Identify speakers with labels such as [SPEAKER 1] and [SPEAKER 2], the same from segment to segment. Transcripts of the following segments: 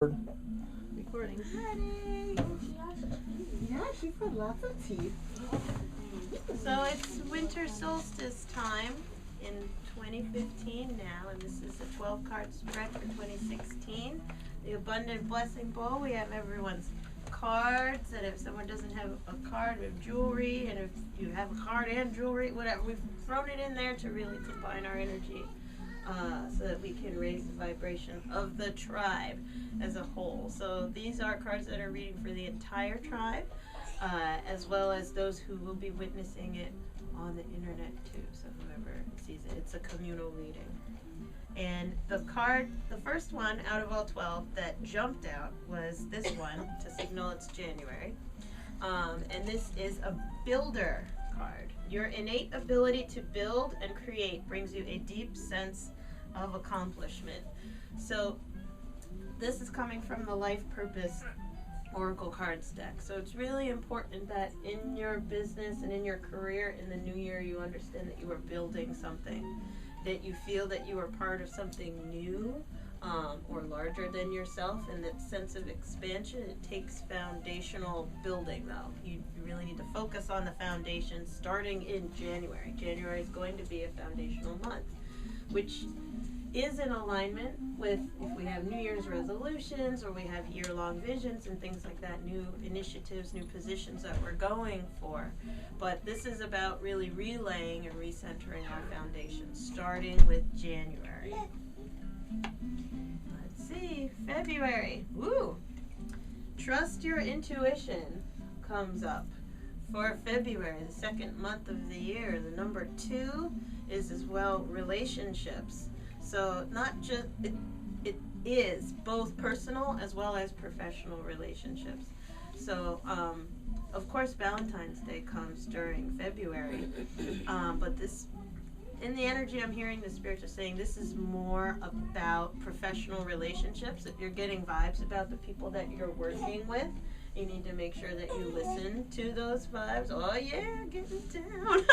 [SPEAKER 1] Recording.
[SPEAKER 2] Ready? Yeah, she put lots of teeth.
[SPEAKER 1] So it's winter solstice time in 2015 now, and this is a 12 card spread for 2016. The Abundant Blessing Bowl, we have everyone's cards, and if someone doesn't have a card, we have jewelry, and if you have a card and jewelry, whatever, we've thrown it in there to really combine our energy. So that we can raise the vibration of the tribe as a whole. So these are cards that are reading for the entire tribe, as well as those who will be witnessing it on the internet too. So whoever sees it, it's a communal reading. And the card, the first one out of all 12 that jumped out was this one to signal it's January. And this is a builder card. Your innate ability to build and create brings you a deep sense of accomplishment. So this is coming from the Life Purpose Oracle Cards deck. So it's really important that in your business and in your career in the new year, you understand that you are building something, that you feel that you are part of something new or larger than yourself, and that sense of expansion. It takes foundational building though. You really need to focus on the foundation starting in January. January is going to be a foundational month, which is in alignment with if we have New Year's resolutions or we have year-long visions and things like that, new initiatives, new positions that we're going for. But this is about really relaying and recentering our foundation, starting with January. Let's see, February. Woo! Trust your intuition comes up for February, the second month of the year. The number 2 is as well relationships. So not just, it is both personal as well as professional relationships. So of course Valentine's Day comes during February, but this, in the energy I'm hearing the spirits are saying this is more about professional relationships. If you're getting vibes about the people that you're working with, you need to make sure that you listen to those vibes. Oh yeah, getting down.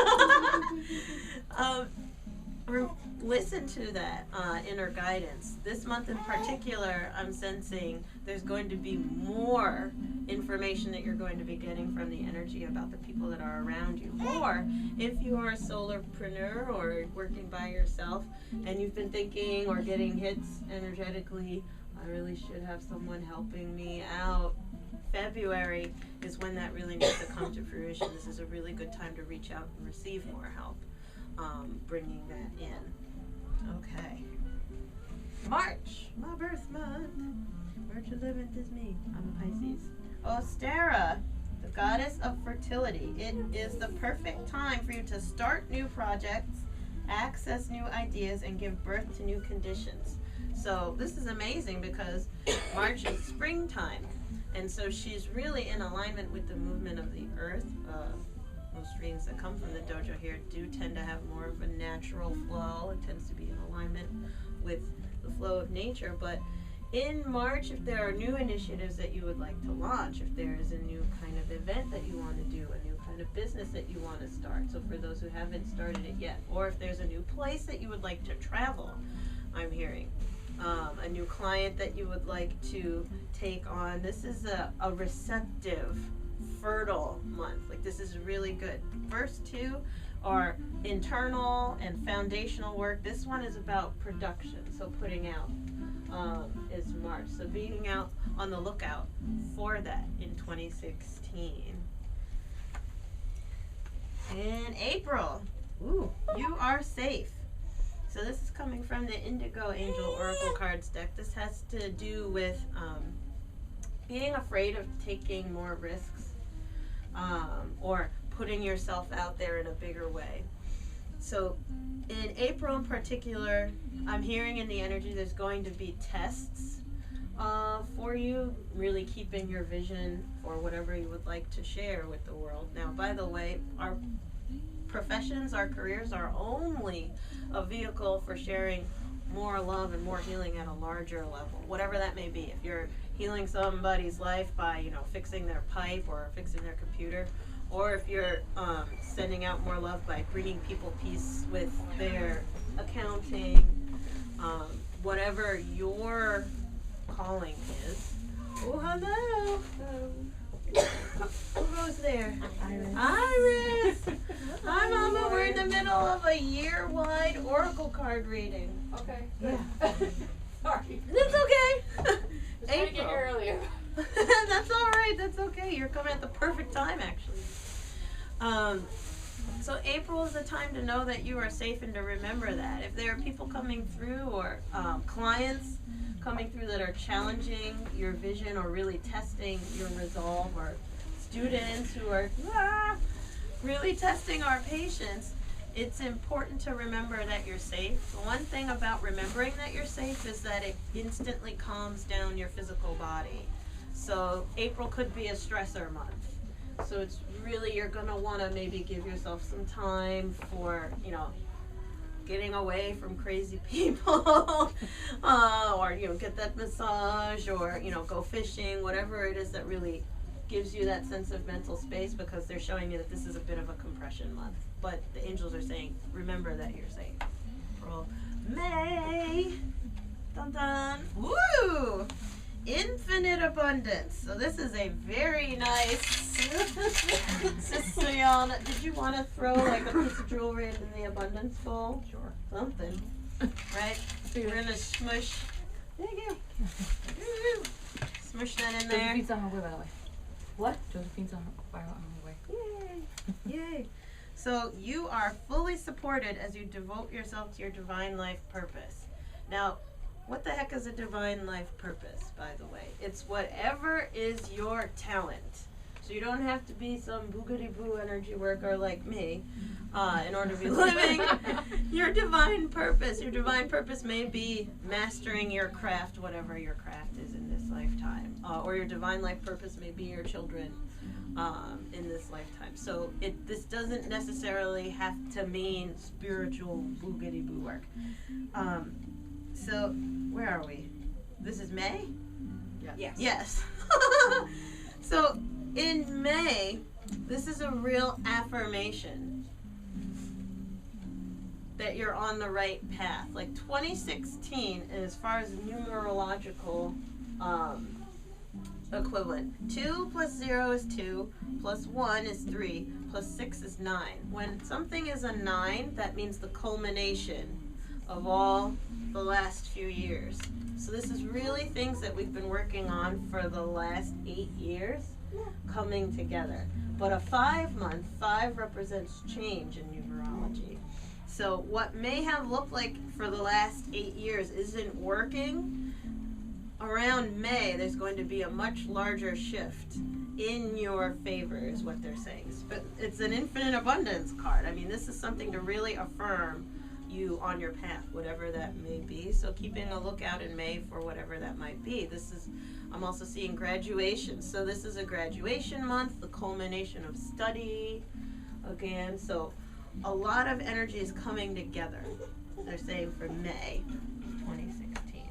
[SPEAKER 1] Listen to that inner guidance. This month in particular, I'm sensing there's going to be more information that you're going to be getting from the energy about the people that are around you. Or if you are a solopreneur or working by yourself and you've been thinking or getting hits energetically, I really should have someone helping me out. February is when that really needs to come to fruition. This is a really good time to reach out and receive more help. Bringing that in. Okay. March, my birth month. March 11th is me. I'm a Pisces. Ostara, the goddess of fertility. It is the perfect time for you to start new projects, access new ideas, and give birth to new conditions. So this is amazing because March is springtime. And so she's really in alignment with the movement of the earth. Most readings that come from the dojo here do tend to have more of a natural flow. It tends to be in alignment with the flow of nature. But in March, if there are new initiatives that you would like to launch, if there is a new kind of event that you want to do, a new kind of business that you want to start, so for those who haven't started it yet, or if there's a new place that you would like to travel, I'm hearing. A new client that you would like to take on. This is a receptive, fertile month. Like, this is really good. First 2 are internal and foundational work. This one is about production, so putting out is March. So being out on the lookout for that in 2016. In April, ooh, you are safe. So this is coming from the Indigo Angel Oracle Cards deck. This has to do with being afraid of taking more risks or putting yourself out there in a bigger way. So in April in particular, I'm hearing in the energy there's going to be tests for you, really keeping your vision for whatever you would like to share with the world. Now, by the way, our professions, our careers are only a vehicle for sharing more love and more healing at a larger level, whatever that may be. If you're healing somebody's life by, fixing their pipe or fixing their computer, or if you're sending out more love by bringing people peace with their accounting, whatever your calling is. Oh, hello. Who goes there? Iris. Hi, Mama. We're in the middle of a year-wide oracle card reading.
[SPEAKER 3] Okay.
[SPEAKER 1] Yeah.
[SPEAKER 3] Sorry.
[SPEAKER 1] That's okay.
[SPEAKER 3] Just trying to get here earlier.
[SPEAKER 1] That's all right. That's okay. You're coming at the perfect time, actually. So April is the time to know that you are safe and to remember that. If there are people coming through or clients coming through that are challenging your vision or really testing your resolve, or students who are really testing our patience, it's important to remember that you're safe. The one thing about remembering that you're safe is that it instantly calms down your physical body. So April could be a stressor month. So it's really, you're going to want to maybe give yourself some time for, getting away from crazy people, or, get that massage, or, go fishing, whatever it is that really gives you that sense of mental space, because they're showing you that this is a bit of a compression month. But the angels are saying, remember that you're safe. April, May, dun dun, woo! Infinite abundance. So this is a very nice Siciliana. Did you want to throw like a piece of jewelry into the abundance bowl?
[SPEAKER 3] Sure.
[SPEAKER 1] Something. Right? We're going to smush. There you go. Smush that in there.
[SPEAKER 3] Josephine's on her way, by the way.
[SPEAKER 1] What?
[SPEAKER 3] Josephine's on her way.
[SPEAKER 1] Yay. Yay. So you are fully supported as you devote yourself to your divine life purpose. Now, what the heck is a divine life purpose, by the way? It's whatever is your talent. So you don't have to be some boogity-boo energy worker like me in order to be living your divine purpose. Your divine purpose may be mastering your craft, whatever your craft is in this lifetime. Or your divine life purpose may be your children in this lifetime. So this doesn't necessarily have to mean spiritual boogity-boo work. So, where are we? This is May?
[SPEAKER 3] Yes.
[SPEAKER 1] Yes. So, in May, this is a real affirmation that you're on the right path. Like 2016, as far as numerological equivalent, 2 plus 0 is 2, plus 1 is 3, plus 6 is 9. When something is a 9, that means the culmination of all the last few years. So this is really things that we've been working on for the last 8 years coming together. But a 5 month, 5 represents change in numerology. So what may have looked like for the last 8 years isn't working. Around May, there's going to be a much larger shift in your favor, is what they're saying. But it's an infinite abundance card. I mean, this is something to really affirm you on your path, whatever that may be. So keeping a lookout in May for whatever that might be. I'm also seeing graduation. So this is a graduation month, the culmination of study again. So a lot of energy is coming together, they're saying, for May 2016.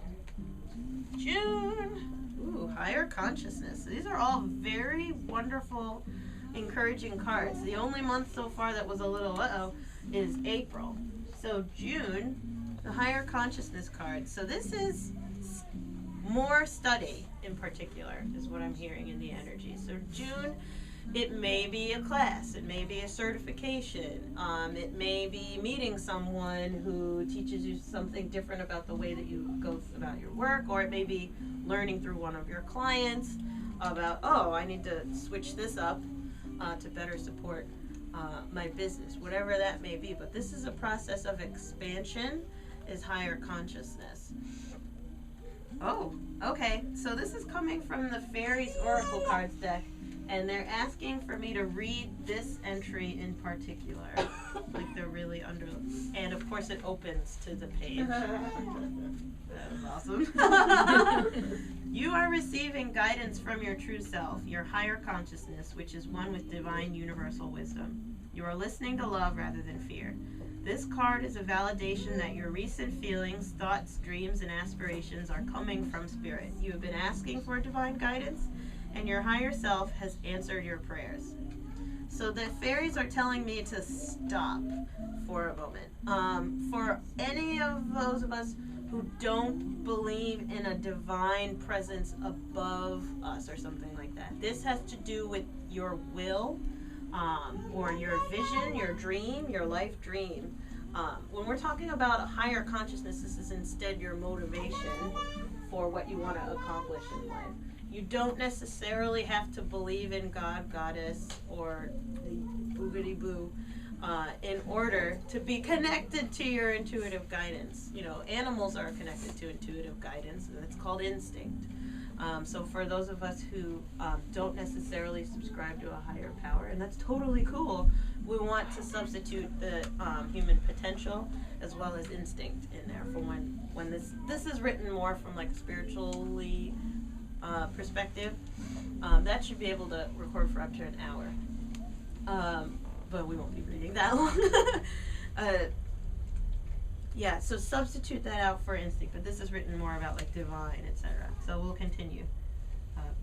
[SPEAKER 1] June, ooh, higher consciousness. These are all very wonderful, encouraging cards. The only month so far that was a little is April. So June, the higher consciousness card. So this is more study in particular, is what I'm hearing in the energy. So June, it may be a class, it may be a certification, it may be meeting someone who teaches you something different about the way that you go about your work, or it may be learning through one of your clients about, oh, I need to switch this up to better support my business, whatever that may be. But this is a process of expansion, is higher consciousness. Oh, okay. So this is coming from the Fairies Oracle Cards deck, and they're asking for me to read this entry in particular. Like they're really under, and of course it opens to the page. That was awesome. You are receiving guidance from your true self, your higher consciousness, which is one with divine universal wisdom. You are listening to love rather than fear. This card is a validation that your recent feelings, thoughts, dreams, and aspirations are coming from Spirit. You have been asking for divine guidance, and your higher self has answered your prayers. So the fairies are telling me to stop for a moment. For any of those of us who don't believe in a divine presence above us or something like that. This has to do with your will, or your vision, your dream, your life dream. When we're talking about a higher consciousness, this is instead your motivation for what you want to accomplish in life. You don't necessarily have to believe in God, Goddess, or the boogity boo in order to be connected to your intuitive guidance. You know, animals are connected to intuitive guidance, and it's called instinct. So for those of us who don't necessarily subscribe to a higher power, and that's totally cool, we want to substitute the human potential as well as instinct in there for when this is written more from like a spiritually perspective. That should be able to record for up to an hour, but we won't be reading that long. Yeah, so substitute that out for instinct, but this is written more about like divine, etc. So we'll continue.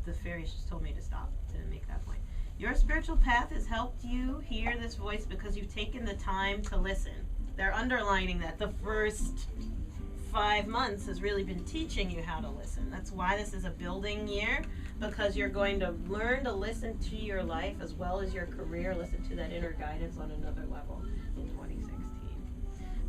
[SPEAKER 1] The fairies just told me to stop to make that point. Your spiritual path has helped you hear this voice because you've taken the time to listen. They're underlining that the first 5 months has really been teaching you how to listen. That's why this is a building year, because you're going to learn to listen to your life as well as your career, listen to that inner guidance on another level in 2016.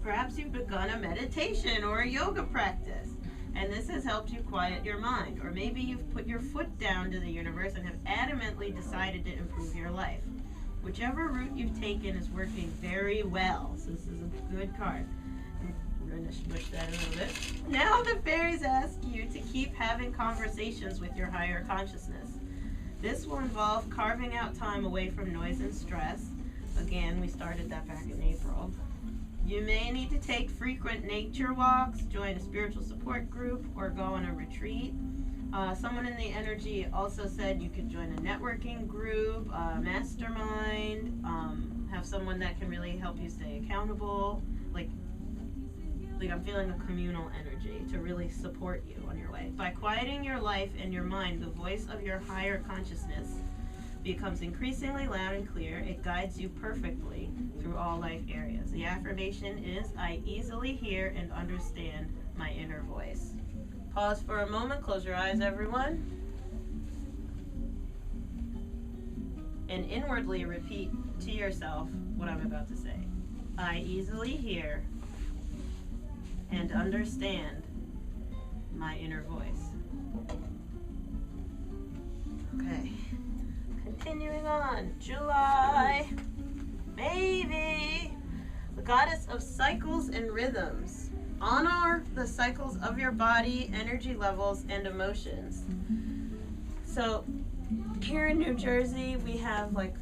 [SPEAKER 1] Perhaps you've begun a meditation or a yoga practice, and this has helped you quiet your mind. Or maybe you've put your foot down to the universe and have adamantly decided to improve your life. Whichever route you've taken is working very well, so this is a good card. We're going to smush that a little bit. Now the fairies ask you to keep having conversations with your higher consciousness. This will involve carving out time away from noise and stress. Again, we started that back in April. You may need to take frequent nature walks, join a spiritual support group, or go on a retreat. Someone in the energy also said you could join a networking group, mastermind, have someone that can really help you stay accountable. Like I'm feeling a communal energy to really support you on your way. By quieting your life and your mind, the voice of your higher consciousness becomes increasingly loud and clear. It guides you perfectly through all life areas. The affirmation is, I easily hear and understand my inner voice. Pause for a moment, close your eyes, everyone. And inwardly repeat to yourself what I'm about to say. I easily hear and understand my inner voice. Okay. Continuing on, July, maybe the goddess of cycles and rhythms. Honor the cycles of your body, energy levels, and emotions. So here in New Jersey, we have like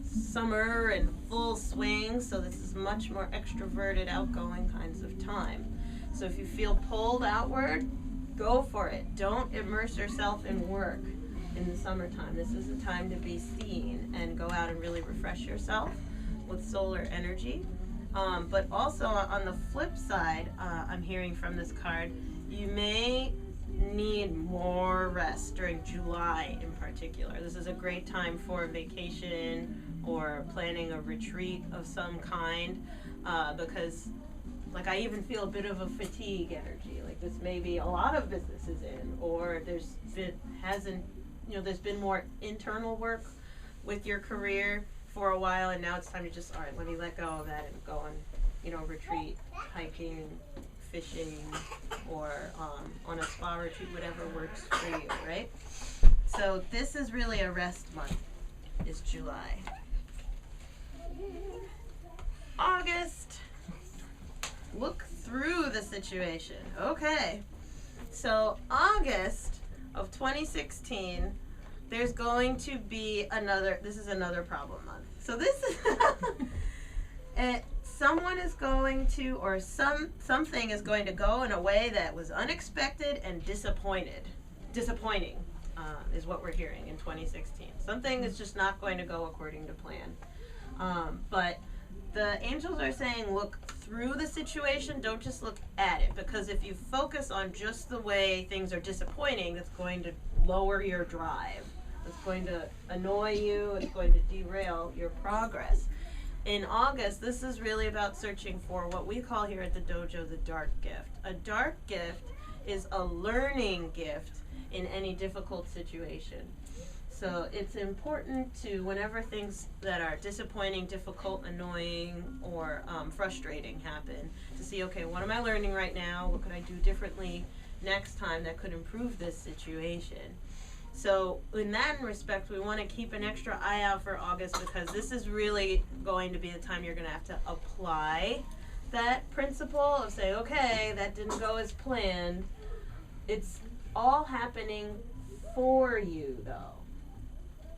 [SPEAKER 1] summer in full swing, so this is much more extroverted, outgoing kinds of time. So if you feel pulled outward, go for it. Don't immerse yourself in work in the summertime. This is the time to be seen and go out and really refresh yourself with solar energy. But also on the flip side, I'm hearing from this card, you may need more rest during July in particular. This is a great time for a vacation or planning a retreat of some kind, because like I even feel a bit of a fatigue energy. Like this may be a lot of businesses in, or there's been more internal work with your career for a while, and now it's time to just, all right, let me let go of that and go on, retreat, hiking, fishing, or on a spa retreat, whatever works for you, right? So this is really a rest month, is July. August. Look through the situation. Okay. So August of 2016, there's going to be this is another problem month. So this is, someone is going to, or something is going to go in a way that was unexpected and disappointing, is what we're hearing in 2016. Something is just not going to go according to plan. But the angels are saying look through the situation, don't just look at it, because if you focus on just the way things are disappointing, that's going to lower your drive. It's going to annoy you, it's going to derail your progress. in August, this is really about searching for what we call here at the dojo the dark gift. A dark gift is a learning gift in any difficult situation. So it's important to, whenever things that are disappointing, difficult, annoying, or frustrating happen, to see, okay, what am I learning right now? What could I do differently next time that could improve this situation? So in that respect, we want to keep an extra eye out for August, because this is really going to be the time you're going to have to apply that principle of say, okay, that didn't go as planned. It's all happening for you, though.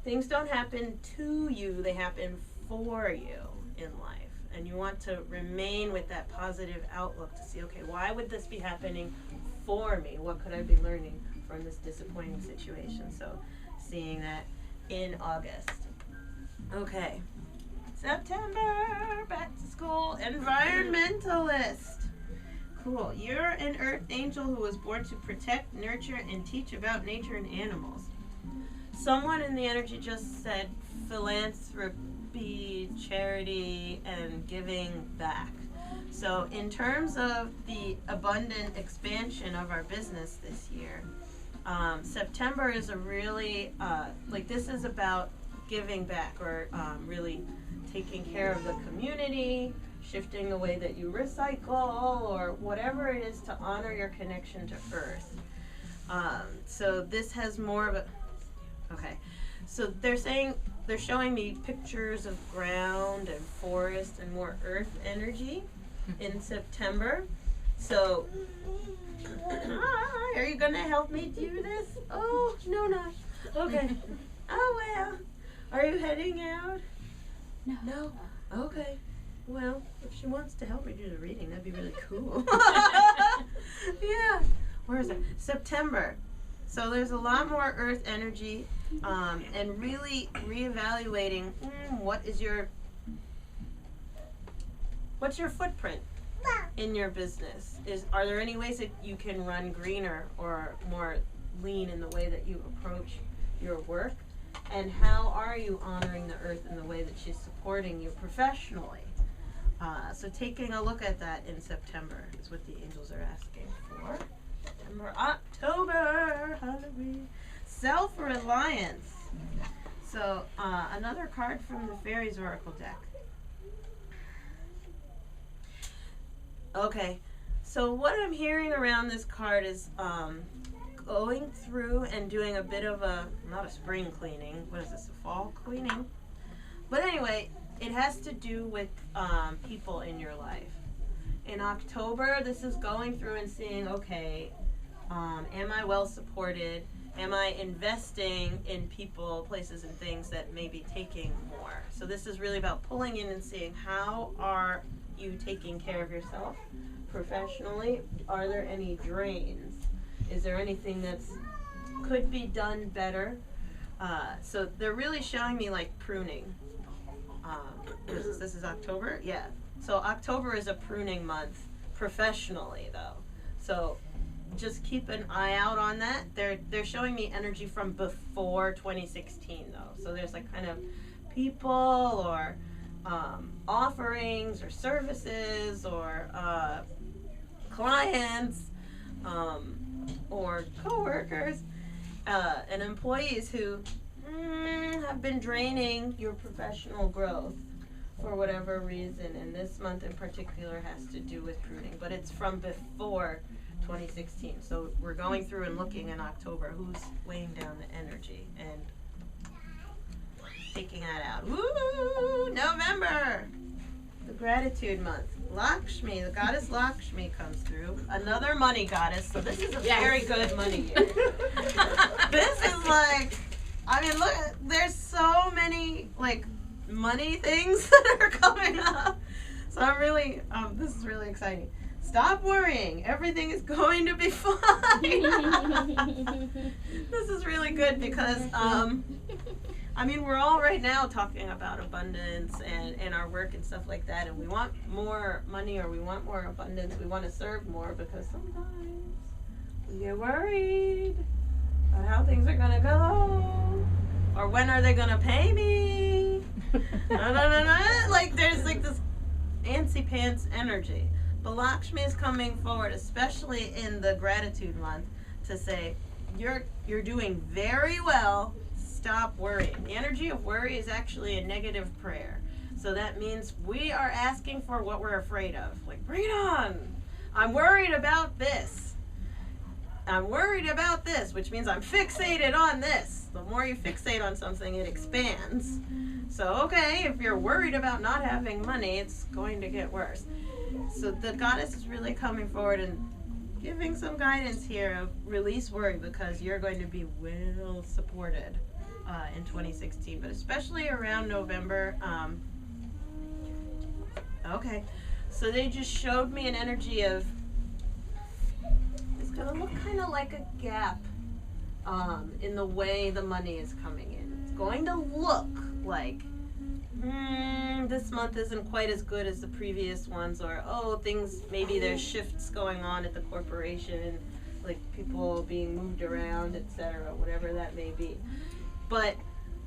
[SPEAKER 1] Things don't happen to you, they happen for you in life. And you want to remain with that positive outlook to see, okay, why would this be happening for me? What could I be learning from this disappointing situation? So seeing that in August. Okay. September, back to school, environmentalist. Cool. You're an earth angel who was born to protect, nurture, and teach about nature and animals. Someone in the energy just said philanthropy, charity, and giving back. So in terms of the abundant expansion of our business this year, September is a really, this is about giving back, or really taking care of the community, shifting the way that you recycle, or whatever it is to honor your connection to earth. So this has more of a, okay, so they're showing me pictures of ground and forest and more earth energy in September. So, are you gonna help me do this? Oh, no, not. Okay. Oh, well. Are you heading out?
[SPEAKER 3] No.
[SPEAKER 1] No? Okay. Well, if she wants to help me do the reading, that'd be really cool. Yeah. Where is it? September. So there's a lot more earth energy, and really reevaluating what's your footprint in your business. Are there any ways that you can run greener or more lean in the way that you approach your work? And how are you honoring the earth in the way that she's supporting you professionally? So taking a look at that in September is what the angels are asking for. September, October, Halloween. Self-reliance. So another card from the Fairies Oracle deck. Okay, so what I'm hearing around this card is going through and doing a bit of a, not a spring cleaning, what is this, a fall cleaning? But anyway, it has to do with people in your life. In October, this is going through and seeing, okay, am I well supported? Am I investing in people, places, and things that may be taking more? So this is really about pulling in and seeing, how are you taking care of yourself professionally? Are there any drains? Is there anything that's could be done better? So they're really showing me like pruning. This is October? Yeah. So October is a pruning month professionally, though. So just keep an eye out on that. They're showing me energy from before 2016, though. So there's like kind of people or offerings or services or clients or coworkers and employees who have been draining your professional growth for whatever reason, and this month in particular has to do with pruning, but it's from before 2016. So we're going through and looking in October who's weighing down the energy and taking that out. Woo! November, the gratitude month. Lakshmi, the goddess Lakshmi comes through. Another money goddess, so this is a very good money year. This is like, I mean, look, there's so many like money things that are coming up. So I'm really, this is really exciting. Stop worrying. Everything is going to be fine. This is really good because, I mean, we're all right now talking about abundance and our work and stuff like that, and we want more money or we want more abundance. We want to serve more because sometimes we get worried about how things are going to go or when are they going to pay me. Like there's like this antsy pants energy. But Lakshmi is coming forward, especially in the gratitude month, to say you're doing very well. Stop worrying. The energy of worry is actually a negative prayer. So that means we are asking for what we're afraid of. Like, bring it on. I'm worried about this. I'm worried about this, which means I'm fixated on this. The more you fixate on something, it expands. So, okay, if you're worried about not having money, it's going to get worse. So the goddess is really coming forward and giving some guidance here of release worry, because you're going to be well supported in 2016, but especially around November. Okay, so they just showed me an energy of, it's gonna look kind of like a gap in the way the money is coming in. It's going to look like this month isn't quite as good as the previous ones, or things, maybe there's shifts going on at the corporation, like people being moved around, etc., whatever that may be. But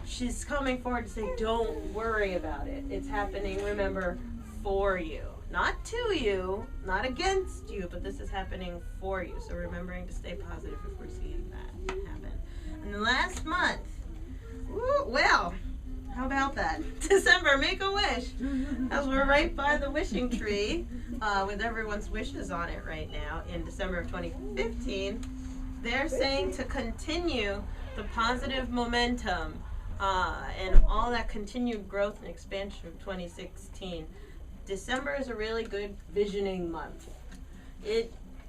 [SPEAKER 1] she's coming forward to say, don't worry about it. It's happening, remember, for you. Not to you, not against you, but this is happening for you. So remembering to stay positive if we're seeing that happen. And the last month, well, how about that? December, make a wish. As we're right by the wishing tree with everyone's wishes on it right now in December of 2015, they're saying to continue the positive momentum and all that continued growth and expansion of 2016. December is a really good visioning month.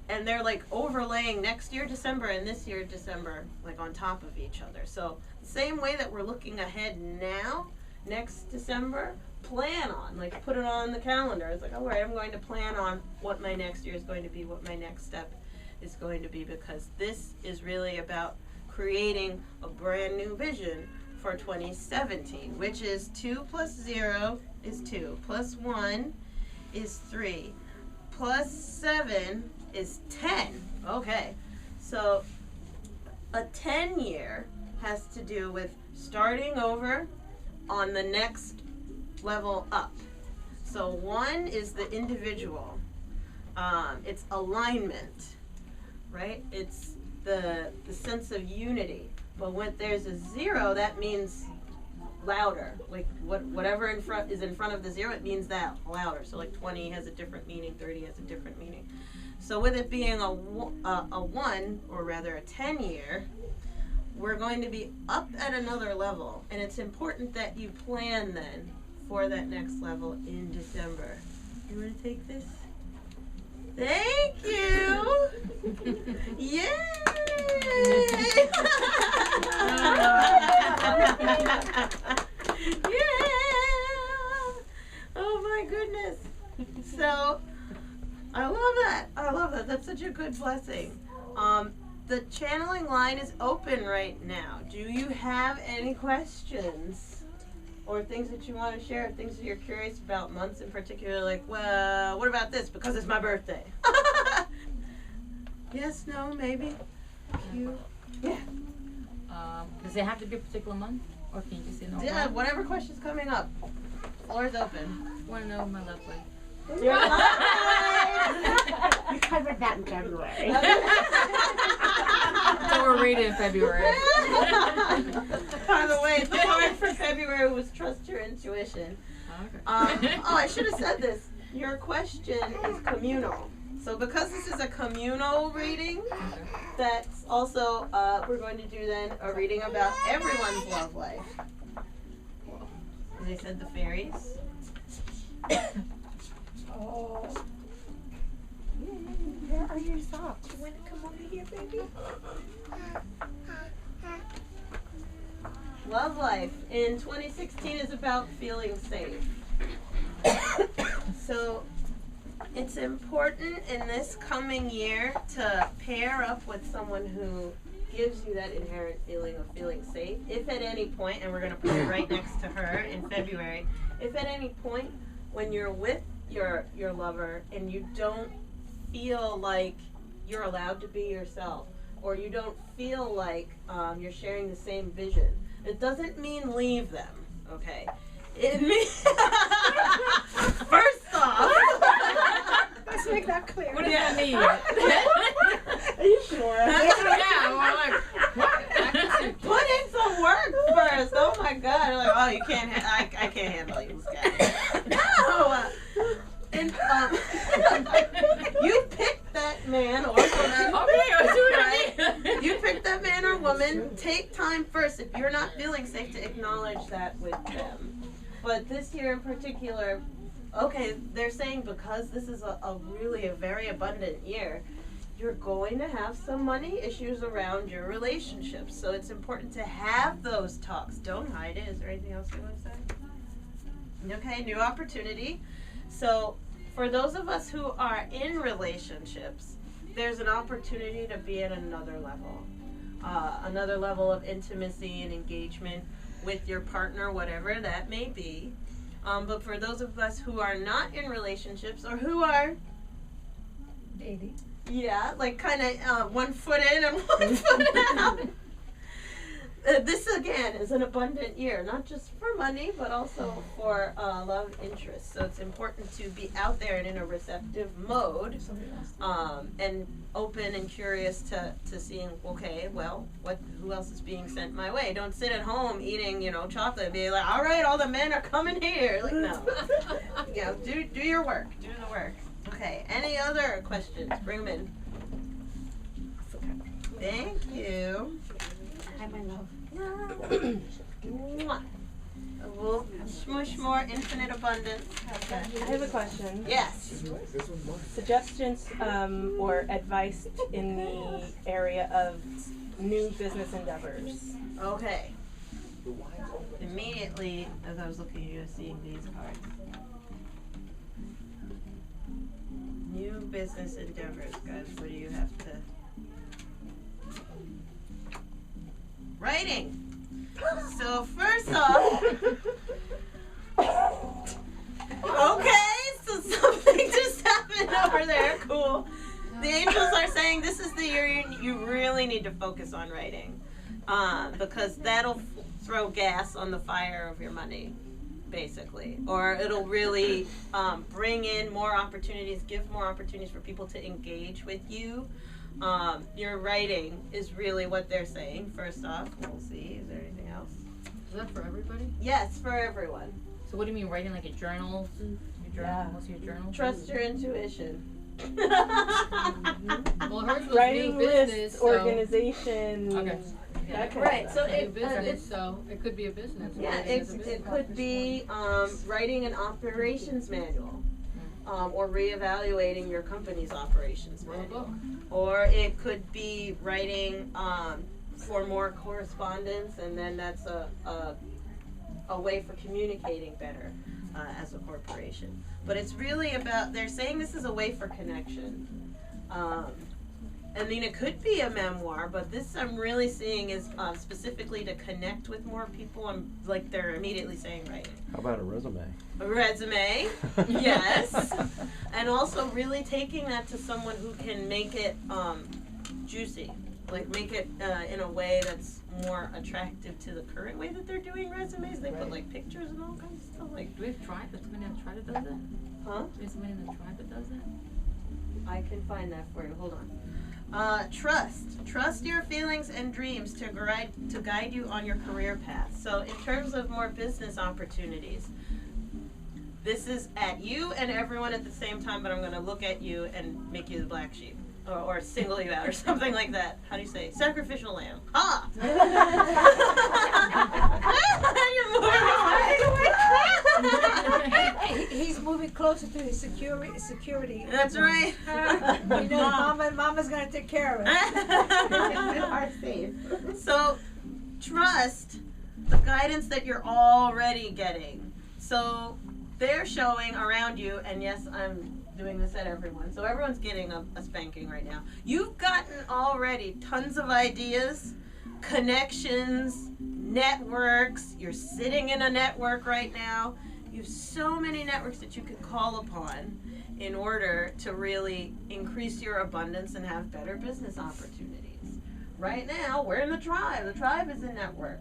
[SPEAKER 1] And they're like overlaying next year December and this year December like on top of each other. So the same way that we're looking ahead now, next December, plan on, like put it on the calendar. It's like, all right, I'm going to plan on what my next year is going to be, what my next step is going to be, because this is really about creating a brand new vision for 2017, which is 2 plus 0 is 2, plus 1 is 3, plus 7 is 10. Okay, so a 10 year has to do with starting over on the next level up. So 1 is the individual. It's alignment, right? It's the sense of unity. But when there's a 0, that means louder. Like whatever in front is in front of the 0, it means that louder. So like 20 has a different meaning, 30 has a different meaning. So with it being a 1, or rather a 10 year, we're going to be up at another level. And it's important that you plan then for that next level in December. You want to take this? Thank you! Yay! Yeah! Oh my goodness. So, I love that. I love that. That's such a good blessing. The channeling line is open right now. Do you have any questions? Or things that you want to share, things that you're curious about, months in particular, like, well, what about this? Because it's my birthday. Yes, no, maybe. You. Yeah.
[SPEAKER 3] Does it have to be a particular month? Or can you just say no?
[SPEAKER 1] Yeah, whatever question's coming up. Floor's open.
[SPEAKER 3] I want to know my love life.
[SPEAKER 1] Your life!
[SPEAKER 2] We covered that in February.
[SPEAKER 3] So we're reading in February.
[SPEAKER 1] By the way, the card for February was trust your intuition.
[SPEAKER 3] Okay.
[SPEAKER 1] I should have said this. Your question is communal. So because this is a communal reading, that's also, we're going to do then a reading about everyone's love life. They said the fairies.
[SPEAKER 2] Oh. Where are your socks? You want to come over here, baby?
[SPEAKER 1] Love life in 2016 is about feeling safe. So it's important in this coming year to pair up with someone who gives you that inherent feeling of feeling safe. If at any point, and we're going to put it right next to her in February, if at any point when you're with your lover and you don't feel like you're allowed to be yourself, or you don't feel like you're sharing the same vision, it doesn't mean leave them, okay? It means first off.
[SPEAKER 2] Let's make that clear.
[SPEAKER 3] What does that mean?
[SPEAKER 2] Are you sure?
[SPEAKER 3] Yeah, well, like, what?
[SPEAKER 1] Put in some work first. Oh my God! You're like, oh, you can't. I can't handle you, guys. No. And you pick that man or woman.
[SPEAKER 3] Okay, I see what I mean.
[SPEAKER 1] You pick that man or woman. Take time first. If you're not feeling safe, to acknowledge that with them. But this year in particular, okay, they're saying because this is a really a very abundant year, you're going to have some money issues around your relationships. So it's important to have those talks. Don't hide it. Is there anything else you want to say? Okay, new opportunity. So for those of us who are in relationships, there's an opportunity to be at another level of intimacy and engagement with your partner, whatever that may be. But for those of us who are not in relationships or who are
[SPEAKER 2] dating.
[SPEAKER 1] Yeah, like kind of 1 foot in and 1 foot out. This again is an abundant year, not just for money, but also for love interest. So it's important to be out there and in a receptive mode, and open and curious to seeing, okay, well, who else is being sent my way? Don't sit at home eating, chocolate and be like, all right, all the men are coming here. Like, no. Do your work. Do the work. Okay, any other questions? Bring them in. Thank you.
[SPEAKER 2] Hi, my love.
[SPEAKER 1] Mwah. We'll smush more infinite abundance. Okay.
[SPEAKER 4] I have a question.
[SPEAKER 1] Yes.
[SPEAKER 4] Suggestions or advice in the area of new business endeavors.
[SPEAKER 1] Okay. Immediately, as I was looking at you, seeing these cards. New business endeavors, guys. What do you have to? Writing. So first off, okay, so something just happened over there. Cool. The angels are saying this is the year you really need to focus on writing, because that'll throw gas on the fire of your money, basically, or it'll really bring in more opportunities, give more opportunities for people to engage with you. Your writing is really what they're saying. First off, we'll see. Is there anything else?
[SPEAKER 3] Is that for everybody?
[SPEAKER 1] Yes, for everyone.
[SPEAKER 3] So what do you mean, writing like a journal? Your journal? What's your journal?
[SPEAKER 1] Trust your intuition.
[SPEAKER 3] Well, hers was
[SPEAKER 4] Writing
[SPEAKER 3] new business,
[SPEAKER 4] lists,
[SPEAKER 3] so.
[SPEAKER 4] organization.
[SPEAKER 3] Okay. Yeah.
[SPEAKER 4] That kind
[SPEAKER 1] Right,
[SPEAKER 4] of
[SPEAKER 1] so
[SPEAKER 4] stuff.
[SPEAKER 3] New business, so it could be a business.
[SPEAKER 1] Yeah,
[SPEAKER 3] Writing is a business.
[SPEAKER 1] it could be writing an operations manual, or reevaluating your company's operations
[SPEAKER 3] Or a
[SPEAKER 1] manual.
[SPEAKER 3] book.
[SPEAKER 1] Or it could be writing for more correspondence, and then that's a way for communicating better as a corporation. But it's really about, they're saying this is a way for connection. I mean, it could be a memoir, but this I'm really seeing is specifically to connect with more people. I'm like, they're immediately saying writing.
[SPEAKER 5] How about a resume?
[SPEAKER 1] A resume, yes. And also really taking that to someone who can make it juicy. Like make it in a way that's more attractive to the current way that they're doing resumes. They put like pictures and all kinds of stuff. Like,
[SPEAKER 3] Do we have tribe? Is somebody in the tribe that does that?
[SPEAKER 1] huh?
[SPEAKER 3] Do we have somebody in the tribe that does that?
[SPEAKER 1] I can find that for you. Hold on. Trust your feelings and dreams to guide you on your career path. So in terms of more business opportunities, this is at you and everyone at the same time, but I'm going to look at you and make you the black sheep. Or single you out or something like that. How do you say? Sacrificial lamb. Ha! You're moving.
[SPEAKER 2] He's moving closer to his security.
[SPEAKER 1] That's right.
[SPEAKER 2] We know Mama's gonna take care of it.
[SPEAKER 1] Are safe. So, trust the guidance that you're already getting. So, they're showing around you, and yes, I'm doing this at everyone. So everyone's getting a spanking right now. You've gotten already tons of ideas, connections, networks. You're sitting in a network right now. You have so many networks that you could call upon in order to really increase your abundance and have better business opportunities. right now, we're in the tribe. The tribe is a network.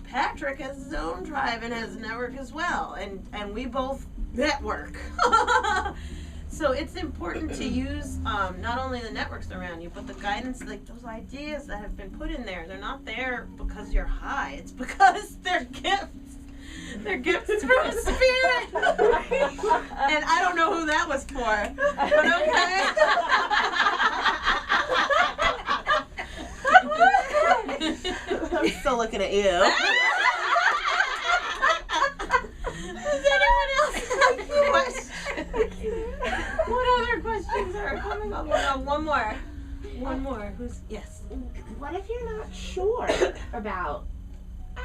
[SPEAKER 1] Patrick has his own tribe and has a network as well. And we both network. So it's important to use not only the networks around you, but the guidance, like those ideas that have been put in there. They're not there because you're high. It's because they're gifts. They're gifts from spirit. And I don't know who that was for, but okay.
[SPEAKER 2] I'm still looking at you.
[SPEAKER 1] Does anyone else have questions? What other questions are coming up? Oh, one more. One more. Who's yes?
[SPEAKER 2] What if you're not sure about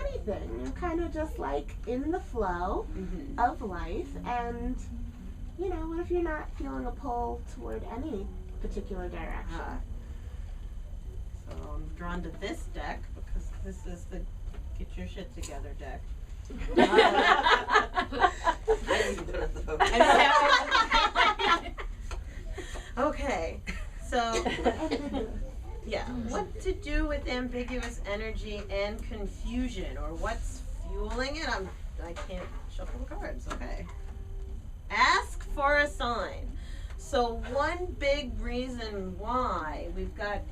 [SPEAKER 2] anything? You're kind of just like in the flow of life, and you know, what if you're not feeling a pull toward any particular direction?
[SPEAKER 1] So I'm drawn to this deck because this is the get your shit together deck. Okay, so yeah, what to do with ambiguous energy and confusion, or what's fueling it? I can't shuffle the cards. Okay, ask for a sign. So one big reason why we've got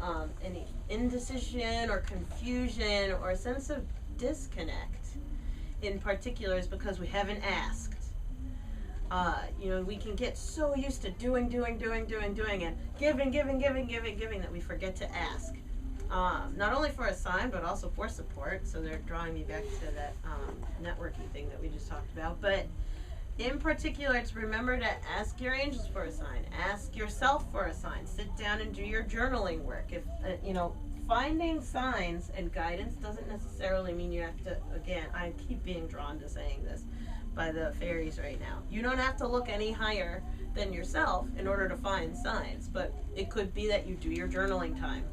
[SPEAKER 1] any indecision or confusion or a sense of disconnect in particular is because we haven't asked. You know, we can get so used to doing, and giving that we forget to ask. Not only for a sign, but also for support. So they're drawing me back to that networking thing that we just talked about. But in particular, it's remember to ask your angels for a sign. Ask yourself for a sign. Sit down and do your journaling work. If you know, finding signs and guidance doesn't necessarily mean you have to. Again, I keep being drawn to saying this by the fairies right now. You don't have to look any higher than yourself in order to find signs, but it could be that you do your journaling time.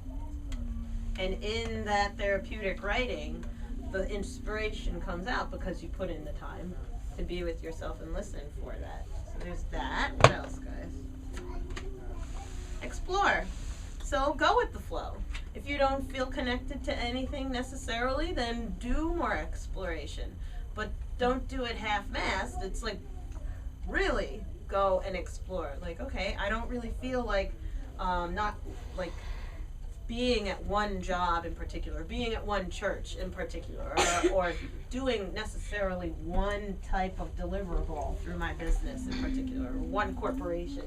[SPEAKER 1] And in that therapeutic writing, the inspiration comes out because you put in the time to be with yourself and listen for that. So there's that. What else, guys? Explore. So go with the flow. If you don't feel connected to anything necessarily, then do more exploration. But don't do it half-assed. It's like, really go and explore. Like, okay, I don't really feel like not like being at one job in particular, being at one church in particular, or doing necessarily one type of deliverable through my business in particular, or one corporation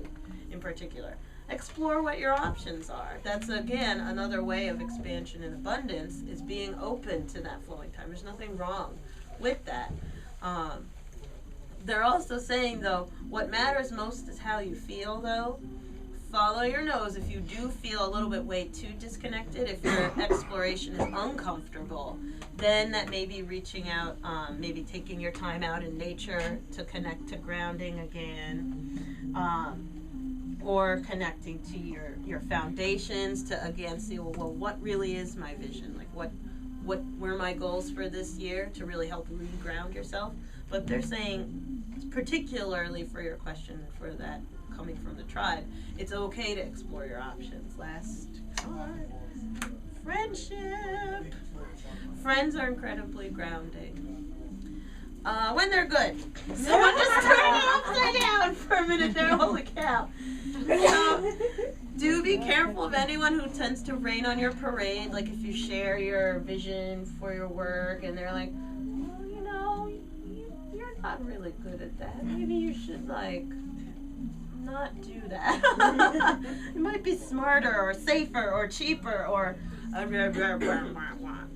[SPEAKER 1] in particular. Explore what your options are. That's, again, another way of expansion and abundance, is being open to that flowing time. There's nothing wrong with that. They're also saying, though, what matters most is how you feel, though. Follow your nose if you do feel a little bit way too disconnected. If your exploration is uncomfortable, then that may be reaching out, maybe taking your time out in nature to connect to grounding again, or connecting to your foundations to, again, see, well, what really is my vision? Like, what were my goals for this year to really help re-ground yourself? But they're saying, particularly for your question, for that coming from the tribe, it's okay to explore your options. Last card, friendship. Friends are incredibly grounding. When they're good. Someone just turned it upside down for a minute there, holy cow. So, do be careful of anyone who tends to rain on your parade. Like if you share your vision for your work and they're like, well, you know, you're not really good at that. Maybe you should, like, not do that. It might be smarter or safer or cheaper or,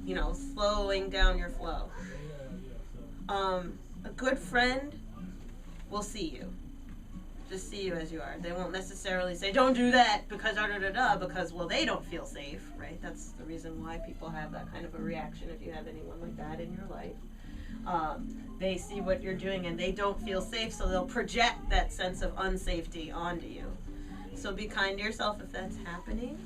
[SPEAKER 1] you know, slowing down your flow. A good friend will see you. Just see you as you are. They won't necessarily say, don't do that because because, well, they don't feel safe, right? That's the reason why people have that kind of a reaction if you have anyone like that in your life. They see what you're doing and they don't feel safe, so they'll project that sense of unsafety onto you. So be kind to yourself if that's happening.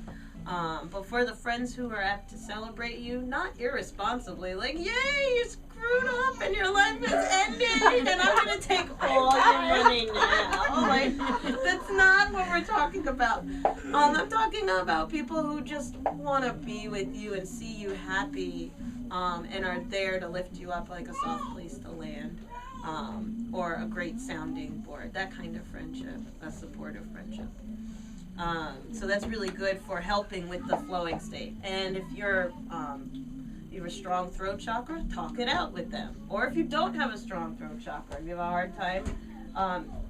[SPEAKER 1] But for the friends who are apt to celebrate you, not irresponsibly, like, yay, you screwed up and your life is ending and I'm going to take all your money now. Like, that's not what we're talking about. I'm talking about people who just want to be with you and see you happy, and are there to lift you up like a soft place to land, or a great sounding board, that kind of friendship, a supportive friendship. So that's really good for helping with the flowing state. And if you have a strong throat chakra, talk it out with them. Or if you don't have a strong throat chakra and you have a hard time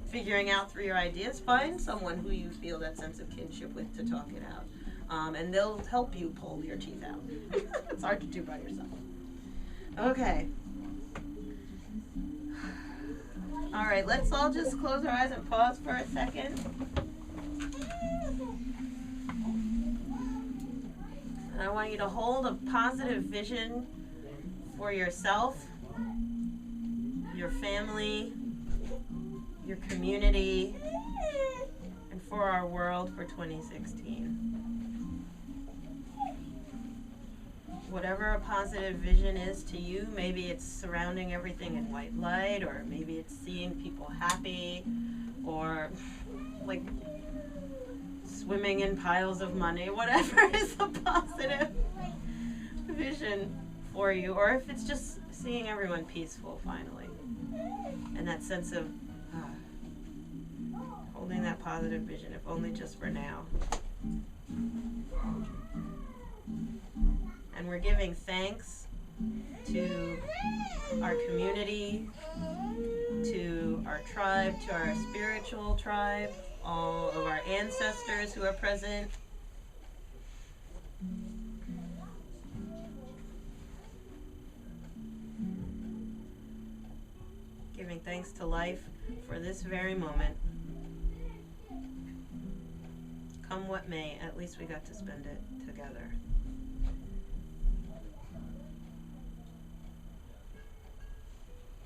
[SPEAKER 1] figuring out through your ideas, find someone who you feel that sense of kinship with to talk it out. And they'll help you pull your teeth out. It's hard to do by yourself. Okay. All right, let's all just close our eyes and pause for a second. And I want you to hold a positive vision for yourself, your family, your community, and for our world for 2016. Whatever a positive vision is to you, maybe it's surrounding everything in white light, or maybe it's seeing people happy, or like swimming in piles of money, whatever is a positive vision for you, or if it's just seeing everyone peaceful finally, and that sense of holding that positive vision, if only just for now. And we're giving thanks to our community, to our tribe, to our spiritual tribe, all of our ancestors who are present. Giving thanks to life for this very moment. Come what may, at least we got to spend it together.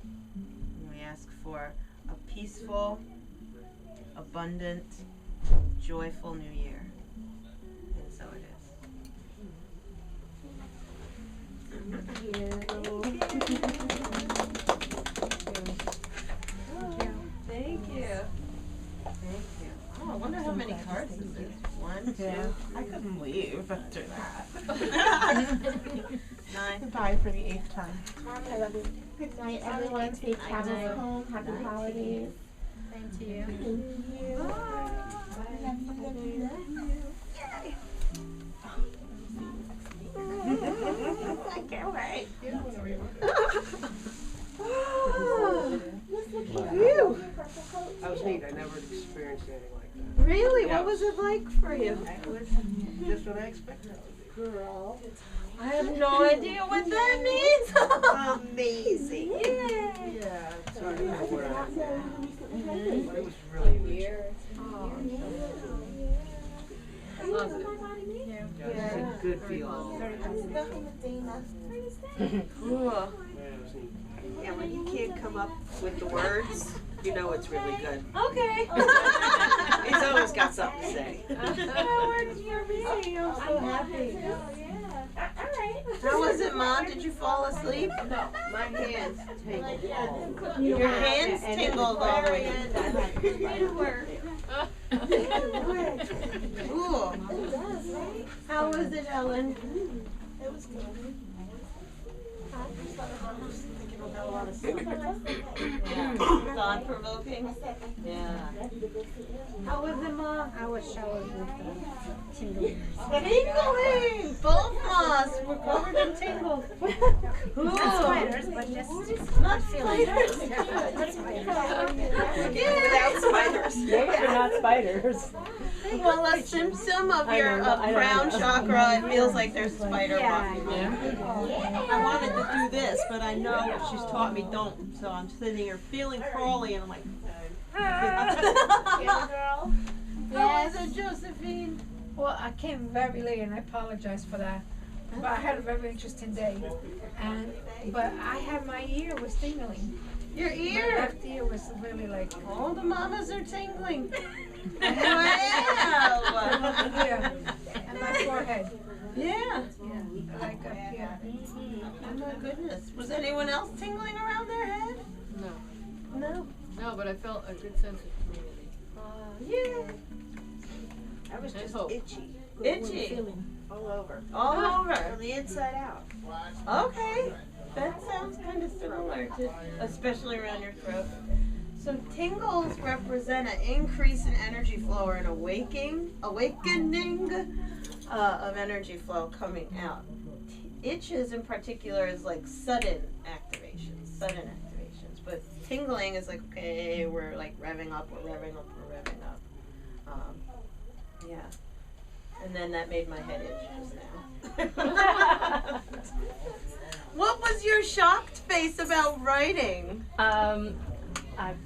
[SPEAKER 1] And we ask for a peaceful, abundant, joyful new year. And so it is. Thank you. Thank you. Oh, I wonder how many cards this is. 1, 2.
[SPEAKER 2] I couldn't leave after that.
[SPEAKER 1] 9.
[SPEAKER 2] Goodbye for the 8th time. I love you. Good night, everyone. Safe travels home. Happy holidays.
[SPEAKER 3] Same to you.
[SPEAKER 2] Thank you. I can't wait.
[SPEAKER 1] Phew.
[SPEAKER 5] That was neat. I never experienced anything like that.
[SPEAKER 1] Really?
[SPEAKER 5] Yeah.
[SPEAKER 1] What was it like for you?
[SPEAKER 5] It was just what I expected it would
[SPEAKER 2] Girl.
[SPEAKER 1] I have no idea what that means. Amazing. Yay.
[SPEAKER 5] be. Yeah, it's hard to know where I'm at.
[SPEAKER 2] Mm-hmm.
[SPEAKER 5] But it was really good. Yeah, it's a good feel.
[SPEAKER 1] Cool.
[SPEAKER 5] Yeah, it was neat.
[SPEAKER 6] Yeah, when you can't come up with the words, you know it's really good.
[SPEAKER 1] Okay.
[SPEAKER 6] He's always got something to say.
[SPEAKER 1] That works for me. I'm so happy. How was it, Mom? Did you fall asleep?
[SPEAKER 6] No, my hands tangled all.
[SPEAKER 1] Your hands tingled all the way. Cool. How was it, Ellen?
[SPEAKER 2] It was good.
[SPEAKER 1] Thought-provoking? Yeah. How was it, Mom?
[SPEAKER 3] I was showered with tingling.
[SPEAKER 1] Tingling! Both of us were covered in tingles. Cool.
[SPEAKER 3] Not spiders, but just
[SPEAKER 1] Not spiders.
[SPEAKER 6] Without spiders.
[SPEAKER 4] They're not spiders.
[SPEAKER 1] Well, a symptom of
[SPEAKER 4] I
[SPEAKER 1] your
[SPEAKER 4] know, I know.
[SPEAKER 1] crown chakra, it feels like there's a spider walking on you.
[SPEAKER 6] I wanted to do this, but I know what she's taught me don't. So I'm sitting here feeling crawly, and I'm like,
[SPEAKER 2] Girl.
[SPEAKER 1] How was it, Josephine?
[SPEAKER 7] Well, I came very late and I apologize for that. But I had a very interesting day. But I had my ear was tingling.
[SPEAKER 1] Your
[SPEAKER 7] My
[SPEAKER 1] ear.
[SPEAKER 7] left ear was really like,
[SPEAKER 1] All the mamas are tingling. Wow.
[SPEAKER 7] yeah. And my forehead.
[SPEAKER 1] Yeah.
[SPEAKER 7] Like up here.
[SPEAKER 1] Oh my goodness. Was anyone else tingling around their head?
[SPEAKER 8] No.
[SPEAKER 1] No.
[SPEAKER 8] No, but I felt a good sense of community.
[SPEAKER 1] Yeah.
[SPEAKER 5] I was
[SPEAKER 8] And
[SPEAKER 5] just
[SPEAKER 8] hope.
[SPEAKER 5] itchy.
[SPEAKER 1] Itchy.
[SPEAKER 5] All over.
[SPEAKER 1] All over.
[SPEAKER 5] From the inside out.
[SPEAKER 1] Okay. That sounds kind of similar to, especially around your throat. So tingles represent an increase in energy flow or an awakening of energy flow coming out. Itches in particular is like sudden activations. But tingling is like, okay, we're like revving up. Yeah. And then that made my head itch just now. What was your shocked face about writing?
[SPEAKER 4] I'm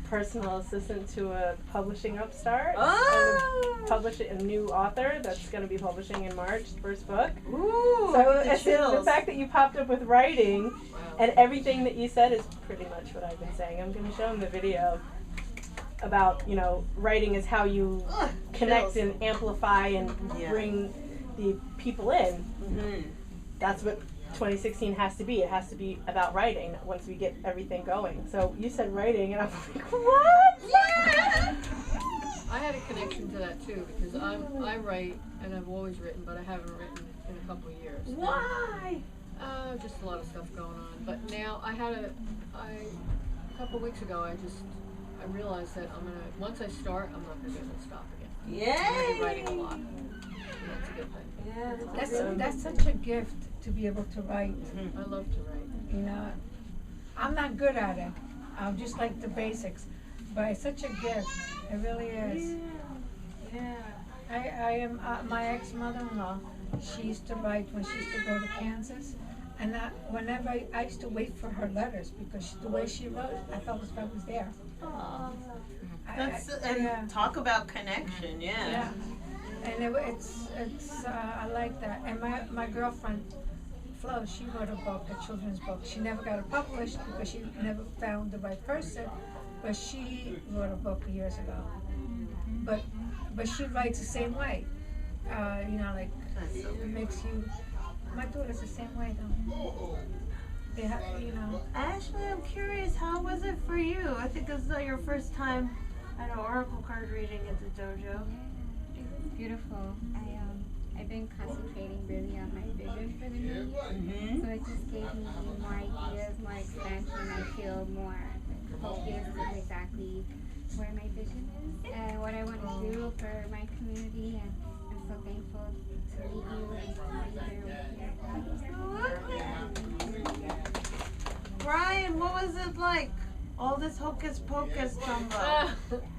[SPEAKER 4] personal assistant to a publishing upstart.
[SPEAKER 1] Oh!
[SPEAKER 4] And publishing a new author that's going to be publishing in March, first book.
[SPEAKER 1] Ooh,
[SPEAKER 4] So
[SPEAKER 1] the
[SPEAKER 4] it's the
[SPEAKER 1] chills.
[SPEAKER 4] fact that you popped up with writing and everything that you said is pretty much what I've been saying. I'm going to show him the video about, you know, writing is how you
[SPEAKER 1] Ugh,
[SPEAKER 4] connect
[SPEAKER 1] chills.
[SPEAKER 4] and amplify and
[SPEAKER 1] Yeah.
[SPEAKER 4] bring the people in.
[SPEAKER 1] Mhm.
[SPEAKER 4] That's what 2016 has to be. It has to be about writing once we get everything going. So you said writing, and I'm like, what?
[SPEAKER 1] Yeah.
[SPEAKER 8] I had a connection to that too because I write and I've always written, but I haven't written in a couple of years.
[SPEAKER 1] Why?
[SPEAKER 8] Just a lot of stuff going on. But now a couple of weeks ago, I realized that once I start, I'm not gonna be able to stop again. I'm gonna
[SPEAKER 1] Yay!
[SPEAKER 8] be writing a lot. And that's a good thing.
[SPEAKER 1] Yeah,
[SPEAKER 7] That's such a gift to be able to write.
[SPEAKER 8] I love to write.
[SPEAKER 7] You know, I'm not good at it. I'm just like the basics, but it's such a gift. It really is.
[SPEAKER 1] Yeah.
[SPEAKER 7] I am my ex-mother-in-law. She used to write when she used to go to Kansas, and whenever I used to wait for her letters because the way she wrote, I felt as if I was there.
[SPEAKER 1] Aw.
[SPEAKER 7] I-
[SPEAKER 1] And
[SPEAKER 7] yeah.
[SPEAKER 1] talk about connection, yeah.
[SPEAKER 7] Yeah, and it's I like that. And my girlfriend Flo, she wrote a book, a children's book. She never got it published because she never found the right person. But she wrote a book years ago. But she writes the same way. You know, like
[SPEAKER 1] That's so
[SPEAKER 7] it makes you. My daughter's the same way though. They have, you know.
[SPEAKER 1] Ashley, I'm curious, how was it for you? I think this is your first time at an oracle card reading at the dojo.
[SPEAKER 9] Beautiful. I've been concentrating really on my vision for the new year. So it just gave me more ideas, more expansion. I feel more focused on exactly where my vision is and what I want to do for my community. And I'm so thankful to meet you and to be here with you.
[SPEAKER 1] Brian, what was it like? All this hocus pocus jumbo.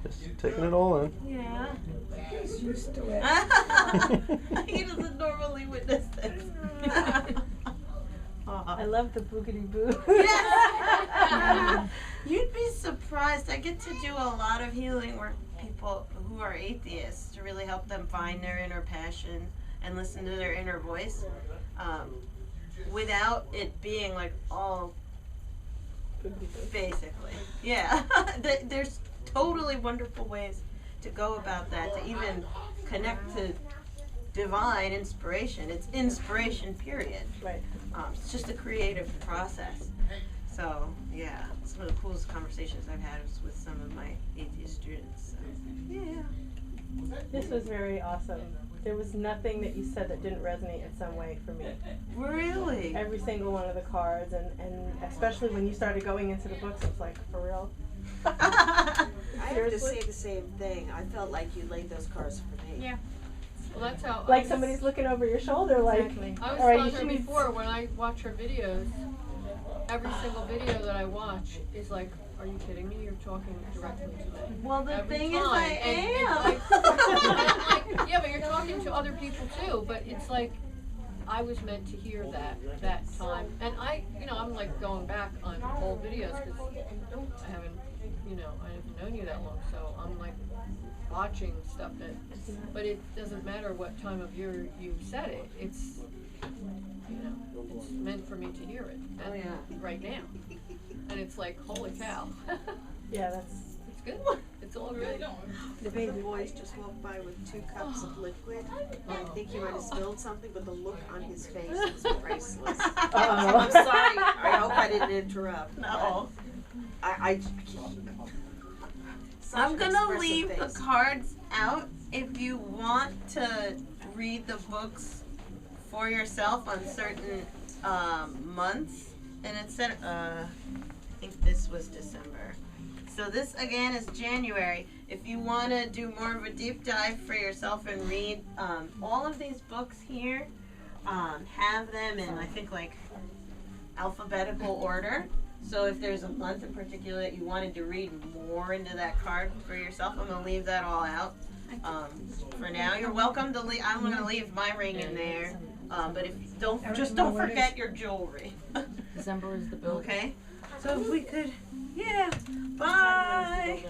[SPEAKER 10] Just taking it all in.
[SPEAKER 1] Yeah.
[SPEAKER 7] He's used to it.
[SPEAKER 1] He doesn't normally witness this.
[SPEAKER 4] I love the boogity boo.
[SPEAKER 1] Yes. You'd be surprised. I get to do a lot of healing work with people who are atheists to really help them find their inner passion and listen to their inner voice, without it being like all basically. Yeah. There's totally wonderful ways to go about that, to even connect to divine inspiration. It's inspiration, period.
[SPEAKER 4] Right.
[SPEAKER 1] It's just a creative process. So, yeah, some of the coolest conversations I've had was with some of my atheist students. So, yeah.
[SPEAKER 4] This was very awesome. There was nothing that you said that didn't resonate in some way for me.
[SPEAKER 1] Really?
[SPEAKER 4] Every single one of the cards, and especially when you started going into the books, it was like, for real?
[SPEAKER 5] I have to
[SPEAKER 4] Seriously?
[SPEAKER 5] say the same thing. I felt like you laid those cards for me.
[SPEAKER 9] Yeah.
[SPEAKER 8] Well, that's how.
[SPEAKER 4] Like somebody's looking over your shoulder, like,
[SPEAKER 8] I was
[SPEAKER 4] all right,
[SPEAKER 8] telling
[SPEAKER 4] you
[SPEAKER 8] her
[SPEAKER 4] should be
[SPEAKER 8] before, when I watch her videos, every single video that I watch is like, are you kidding me? You're talking directly to me.
[SPEAKER 1] Well, the
[SPEAKER 8] Every
[SPEAKER 1] thing
[SPEAKER 8] time.
[SPEAKER 1] is, I
[SPEAKER 8] And
[SPEAKER 1] am.
[SPEAKER 8] it's like, yeah, but you're talking to other people too. But it's like I was meant to hear that time, and I'm like going back on old videos because I haven't known you that long, so I'm like watching stuff but it doesn't matter what time of year you said it. It's it's meant for me to hear it.
[SPEAKER 1] Oh, yeah.
[SPEAKER 8] Right now, and it's like, holy cow.
[SPEAKER 4] yeah, that's
[SPEAKER 8] It's good. It's It's all good.
[SPEAKER 6] The baby boys just walked by with 2 cups of liquid. And I think he might have spilled something, but the look on his face was priceless. I'm sorry. I hope I didn't interrupt.
[SPEAKER 1] No.
[SPEAKER 6] I
[SPEAKER 1] I'm gonna leave the cards out if you want to read the books for yourself on certain months. And it said, I think this was December. So this again is January. If you want to do more of a deep dive for yourself and read all of these books here, have them in I think like alphabetical order. So if there's a month in particular that you wanted to read more into that card for yourself, I'm going to leave that all out. For now, you're welcome to leave. I'm going to leave my ring in there. But if don't forget your jewelry.
[SPEAKER 3] December is the bill.
[SPEAKER 1] Okay. So if we could, yeah. Bye.